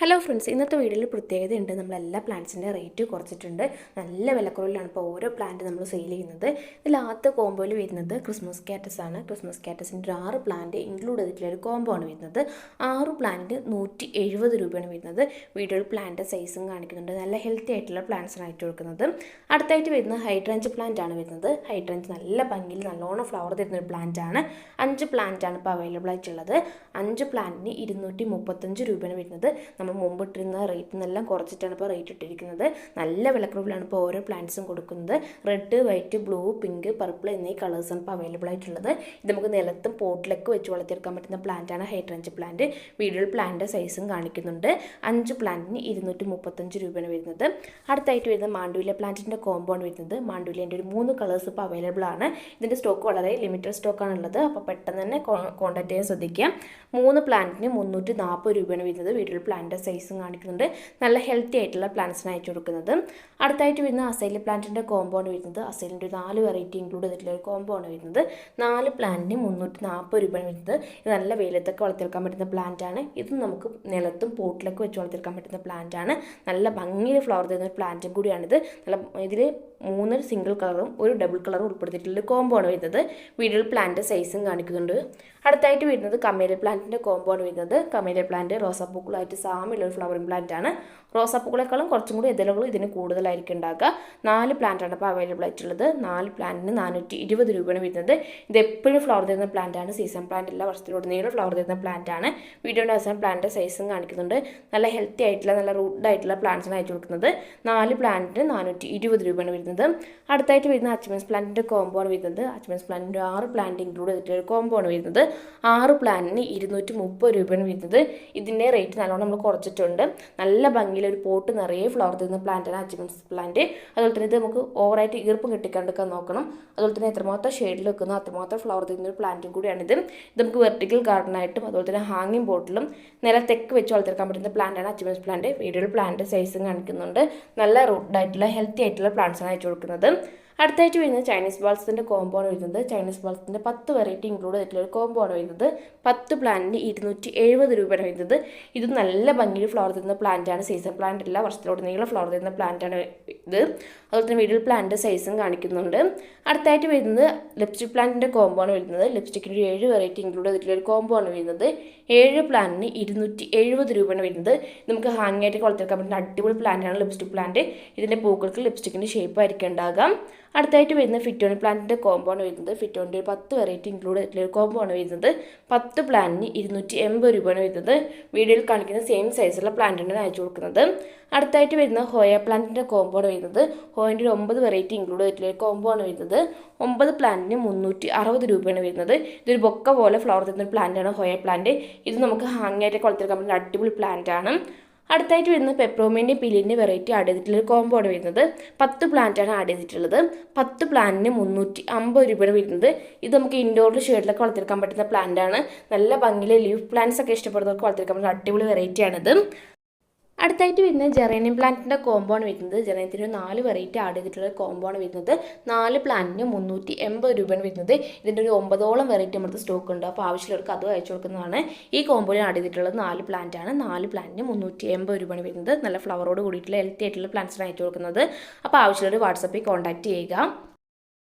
Hello friends, ഇന്നത്തെ വീഡിയോയിൽ പ്രത്യേകതയുണ്ട്. നമ്മളെല്ലാ പ്ലാന്റ്സിൻ്റെ റേറ്റ് കുറച്ചിട്ടുണ്ട്. നല്ല വിലക്കുറവിലാണ് ഇപ്പോൾ ഓരോ പ്ലാന്റ് നമ്മൾ സെയിൽ ചെയ്യുന്നത്. ഇതിൽ ആദ്യത്തെ കോമ്പോയിൽ വരുന്നത് ക്രിസ്മസ് കാറ്റസ് ആണ്. ക്രിസ്മസ് കാറ്റസിൻ്റെ 6 പ്ലാന്റ് ഇൻക്ലൂഡ് ചെയ്തിട്ടുള്ള ഒരു കോംബോ ആണ് വരുന്നത്. 6 പ്ലാന്റ് 170 രൂപയാണ് വരുന്നത്. വീഡിയോയിൽ പ്ലാന്റ് സൈസും കാണിക്കുന്നുണ്ട്. നല്ല ഹെൽത്തി ആയിട്ടുള്ള പ്ലാന്റ്സാണ് ആയിട്ട് കൊടുക്കുന്നത്. അടുത്തായിട്ട് വരുന്നത് ഹൈഡ്രഞ്ച് പ്ലാന്റ് ആണ് വരുന്നത്. ഹൈഡ്രഞ്ച് നല്ല ഭംഗിയിൽ നല്ലോണം ഫ്ലവർ തരുന്ന ഒരു പ്ലാന്റ് ആണ്. 5 പ്ലാന്റ് ആണ് ഇപ്പോൾ അവൈലബിൾ ആയിട്ടുള്ളത്. 5 പ്ലാന്റിന് 235 രൂപയാണ് വരുന്നത്. മുമ്പ് ഇട്ടിരുന്ന റേറ്റിൽ നിന്നെല്ലാം കുറച്ചിട്ടാണ് ഇപ്പോൾ റേറ്റ് ഇട്ടിരിക്കുന്നത്. നല്ല വിലക്കുറവിലാണ് ഇപ്പോൾ ഓരോ പ്ലാന്റ്സും കൊടുക്കുന്നത്. Red, white, blue, pink, purple എന്നീ കളേഴ്സാണ് ഇപ്പോൾ അവൈലബിൾ ആയിട്ടുള്ളത്. ഇത് നമുക്ക് നിലത്തും പോട്ടിലൊക്കെ വെച്ച് വളർത്തിയെടുക്കാൻ പറ്റുന്ന പ്ലാന്റാണ് ഹൈഡ്രഞ്ച് പ്ലാന്റ്. വീഡിയോയിൽ പ്ലാന്റ് സൈസും കാണിക്കുന്നുണ്ട്. 5 പ്ലാന്റിന് 235 രൂപയാണ് വരുന്നത്. അടുത്തായിട്ട് വരുന്നത് മാണ്ഡുവില പ്ലാന്റിൻ്റെ കോംബോ ആണ് വരുന്നത്. മാണ്ഡുവിലേൻ്റെ ഒരു 3 കളേഴ്സ് ഇപ്പോൾ അവൈലബിൾ ആണ്. ഇതിൻ്റെ സ്റ്റോക്ക് വളരെ ലിമിറ്റഡ് സ്റ്റോക്കാണ് ഉള്ളത്. അപ്പോൾ പെട്ടെന്ന് തന്നെ കോൺടാക്ട് ചെയ്യാൻ ശ്രദ്ധിക്കുക. 3 പ്ലാന്റിന് 340 രൂപയാണ് വരുന്നത്. വീഡിയോയിൽ പ്ലാന്റ് സൈസും കാണിക്കുന്നുണ്ട്. നല്ല ഹെൽത്തി ആയിട്ടുള്ള പ്ലാന്റ്സിന് അയച്ചു കൊടുക്കുന്നത്. അടുത്തായിട്ട് വരുന്ന അസൈലി പ്ലാന്റിൻ്റെ കോംബോ ആണ് വരുന്നത്. അസൈലിൻ്റെ ഒരു 4 വെറൈറ്റി ഇൻക്ലൂഡ് ചെയ്തിട്ടുള്ള ഒരു കോംബോ ആണ് വരുന്നത്. 4 പ്ലാന്റിന് 340 രൂപയാണ് വരുന്നത്. ഇത് നല്ല വെയിലത്തൊക്കെ വളർത്തിയെടുക്കാൻ പറ്റുന്ന പ്ലാന്റ് ആണ്. ഇത് നമുക്ക് നിലത്തും പോട്ടിലൊക്കെ വെച്ച് വളർത്തിയെടുക്കാൻ പറ്റുന്ന പ്ലാന്റ് ആണ്. നല്ല ഭംഗിയിൽ ഫ്ലവർ തരുന്ന ഒരു പ്ലാന്റും കൂടിയാണിത്. ഇതിൽ 3 സിംഗിൾ കളറും ഒരു ഡബിൾ കളറും ഉൾപ്പെടുത്തിയിട്ടുള്ള കോംബോ ആണ് വരുന്നത്. വീഡിയോയിൽ പ്ലാന്റ് സൈസും കാണിക്കുന്നുണ്ട്. അടുത്തായിട്ട് വരുന്നത് കമേലിയ പ്ലാന്റിൻ്റെ കോംബോ ആണ് വരുന്നത്. കമേലിയ പ്ലാന്റ് റോസാപ്പൂക്കളായിട്ട് സാമ്യമുള്ള ഒരു ഫ്ലവറിംഗ് പ്ലാന്റ് ആണ്. റോസാപ്പൂക്കളെക്കാളും കുറച്ചും കൂടി ഇതളുകൾ ഇതിന് കൂടുതലായിരിക്കും ഉണ്ടാക്കുക. 4 പ്ലാന്റാണ് ഇപ്പോൾ അവൈലബിൾ ആയിട്ടുള്ളത്. 4 പ്ലാന്റിന് 420 രൂപയാണ് വരുന്നത്. ഇത് എപ്പോഴും ഫ്ലവർ തരുന്ന പ്ലാന്റ് ആണ്. സീസൺ പ്ലാന്റ് അല്ല, വർഷത്തിലുടനീളം ഫ്ലവർ തരുന്ന പ്ലാന്റ് ആണ്. വീഡിയോയുടെ അവസാനം പ്ലാന്റ് സൈസും കാണിക്കുന്നുണ്ട്. നല്ല ഹെൽത്തി ആയിട്ടുള്ള നല്ല റൂട്ടായിട്ടുള്ള പ്ലാന്റ്സാണ് അയച്ചു കൊടുക്കുന്നത്. 4 പ്ലാന്റിന് 420 രൂപയാണ് വരുന്നത്. അടുത്തായിട്ട് വരുന്ന അച്മൻസ് പ്ലാന്റിൻ്റെ കോംബോ ആണ് വരുന്നത്. അച്മൻസ് പ്ലാന്റിൻ്റെ 6 പ്ലാന്റ് ഇൻക്ലൂഡ് ചെയ്തിട്ടുള്ള കോംബോ ആണ് വരുന്നത്. 6 പ്ലാന്റിന് 230 രൂപയാണ് വരുന്നത്. ഇതിൻ്റെ റേറ്റ് നല്ലോണം നമ്മൾ കുറച്ചിട്ടുണ്ട്. നല്ല ഭംഗിയിൽ ഒരു പോട്ട് നിറയെ ഫ്ലവർ തരുന്ന പ്ലാന്റാണ് അച്മൻസ് പ്ലാന്റ്. അതുപോലെ തന്നെ ഇത് നമുക്ക് ഓവറായിട്ട് ഈർപ്പം കെട്ടിക്കാണ്ടൊക്കെ നോക്കണം. അതുപോലെ തന്നെ എത്രമാത്രം ഷെയ്ഡിൽ വെക്കുന്ന അത്രമാത്രം ഫ്ലവർ തരുന്ന ഒരു പ്ലാന്റും കൂടിയാണിത്. ഇത് നമുക്ക് വെർട്ടിക്കൽ ഗാർഡനായിട്ടും അതുപോലെ തന്നെ ഹാങ്ങിങ് ബോട്ടിലും നിലത്തെക്ക് വെച്ച് വളർത്തിയെടുക്കാൻ പറ്റുന്ന പ്ലാന്റാണ് അച്മൻസ് പ്ലാന്റ്. വീഡിയോയിൽ പ്ലാന്റ് സൈസും കാണിക്കുന്നുണ്ട്. നല്ല റൂട്ടായിട്ടുള്ള ഹെൽത്തി ആയിട്ടുള്ള പ്ലാന്റ്സാണ് അയച്ചു കൊടുക്കുന്നത്. അടുത്തായിട്ട് വരുന്നത് ചൈനീസ് ബാൾസിൻ്റെ കോംബോ ആണ് വരുന്നത്. ചൈനീസ് ബാൾസിൻ്റെ 10 വെറൈറ്റി ഇൻക്ലൂഡ് ചെയ്തിട്ടുള്ള ഒരു കോംബോ ആണ് വരുന്നത്. 10 പ്ലാന്റിന് 270 രൂപയാണ് വരുന്നത്. ഇത് നല്ല ഭംഗിയിൽ ഫ്ലവർ തരുന്ന പ്ലാന്റാണ്. സീസൺ പ്ലാന്റ് അല്ല, വർഷത്തിലുടനീളം ഫ്ലവർ തരുന്ന പ്ലാന്റാണ് ഇത്. അതുപോലെ തന്നെ വീഡിയോയിൽ പ്ലാന്റ് സൈസും കാണിക്കുന്നുണ്ട്. അടുത്തായിട്ട് വരുന്നത് ലിപ്സ്റ്റിക് പ്ലാന്റിൻ്റെ കോംബോ ആണ് വരുന്നത്. ലിപ്സ്റ്റിക്കിൻ്റെ 7 വെറൈറ്റി ഇൻക്ലൂഡ് ചെയ്തിട്ടുള്ള ഒരു കോംബോ ആണ് വരുന്നത്. 7 പ്ലാന്റിന് 270 രൂപയാണ് വരുന്നത്. നമുക്ക് ഹാങ് ആയിട്ട് വളർത്തിയെടുക്കാൻ പറ്റുന്ന അടിപൊളി പ്ലാന്റാണ് ലിപ്സ്റ്റിക് പ്ലാന്റ്. ഇതിൻ്റെ പൂക്കൾക്ക് ലിപ്സ്റ്റിക്കിൻ്റെ ഷേപ്പ് ആയിരിക്കും ഉണ്ടാകാം. അടുത്തായിട്ട് വരുന്ന ഫിറ്റോണി പ്ലാന്റിൻ്റെ കോംബോ ആണ് വരുന്നത്. ഫിറ്റോണിൻ്റെ 10 വെറൈറ്റി ഇൻക്ലൂഡ് ചെയ്തിട്ടുള്ള ഒരു കോംബോ ആണ് വരുന്നത്. 10 പ്ലാന്റിന് 280 രൂപയാണ് വരുന്നത്. വീഡിയോയിൽ കാണിക്കുന്ന സെയിം സൈസുള്ള പ്ലാന്റാണ് അയച്ചു കൊടുക്കുന്നത്. അടുത്തായിട്ട് വരുന്ന ഹോയ പ്ലാന്റിൻ്റെ കോംബോ ആണ് വരുന്നത്. ഹോയൻ്റെ 9 വെറൈറ്റി ഇൻക്ലൂഡ് ചെയ്തിട്ടുള്ള ഒരു കോംബോ ആണ് വരുന്നത്. 9 പ്ലാന്റിന് 360 രൂപയാണ് വരുന്നത്. ഇതൊരു ബൊക്ക പോലെ ഫ്ലവർ തരുന്ന ഒരു പ്ലാന്റാണ് ഹോയ പ്ലാന്റ്. ഇത് നമുക്ക് ഹാങ് ആയിട്ട് വളർത്തിയെടുക്കാൻ പറ്റുന്ന അടിപൊളി പ്ലാന്റ് ആണ്. അടുത്തായിട്ട് വരുന്നത് പെപ്രോമിൻ്റെ പില്ലിൻ്റെ വെറൈറ്റി ആഡ് ചെയ്തിട്ടുള്ള കോംബോ ആണ് വരുന്നത്. 10 പ്ലാന്റാണ് ആഡ് ചെയ്തിട്ടുള്ളത്. 10 പ്ലാന്റിന് 350 രൂപയാണ് വരുന്നത്. ഇത് നമുക്ക് ഇൻഡോറിൽ ഷെയ്ഡിലൊക്കെ വളർത്തിയെടുക്കാൻ പറ്റുന്ന പ്ലാന്റ് ആണ്. നല്ല ഭംഗിയിൽ ലീഫ് പ്ലാന്റ്സ് ഒക്കെ ഇഷ്ടപ്പെടുന്നവർക്ക് വളർത്തിയെടുക്കാൻ പറ്റുന്ന അടിപൊളി വെറൈറ്റി ആണിത്. അടുത്തായിട്ട് വരുന്നത് ജെറേനിയം പ്ലാന്റിൻ്റെ കോംബോ ആണ് വരുന്നത്. ജെറേനിയത്തിന് 4 വെറൈറ്റി ആഡ് ചെയ്തിട്ടുള്ള കോംബോ ആണ് വരുന്നത്. 4 പ്ലാന്റിന് 380 രൂപയാണ് വരുന്നത്. ഇതിൻ്റെ ഒരു 9ഓളം വെറൈറ്റി നമ്മുടെ സ്റ്റോക്ക് ഉണ്ട്. അപ്പോൾ ആവശ്യമുള്ളവർക്ക് അതും അയച്ചു കൊടുക്കുന്നതാണ്. ഈ കോംബോയിൽ ആഡ് ചെയ്തിട്ടുള്ളത് 4 പ്ലാന്റാണ്. 4 പ്ലാന്റിന് 380 രൂപയാണ് വരുന്നത്. നല്ല ഫ്ലവറോട് കൂടിയിട്ടുള്ള ഹെൽത്തി ആയിട്ടുള്ള പ്ലാന്റ്സിന് അയച്ചു കൊടുക്കുന്നത്. അപ്പോൾ ആവശ്യമുള്ളവർ വാട്സാപ്പിൽ കോൺടാക്ട് ചെയ്യുക.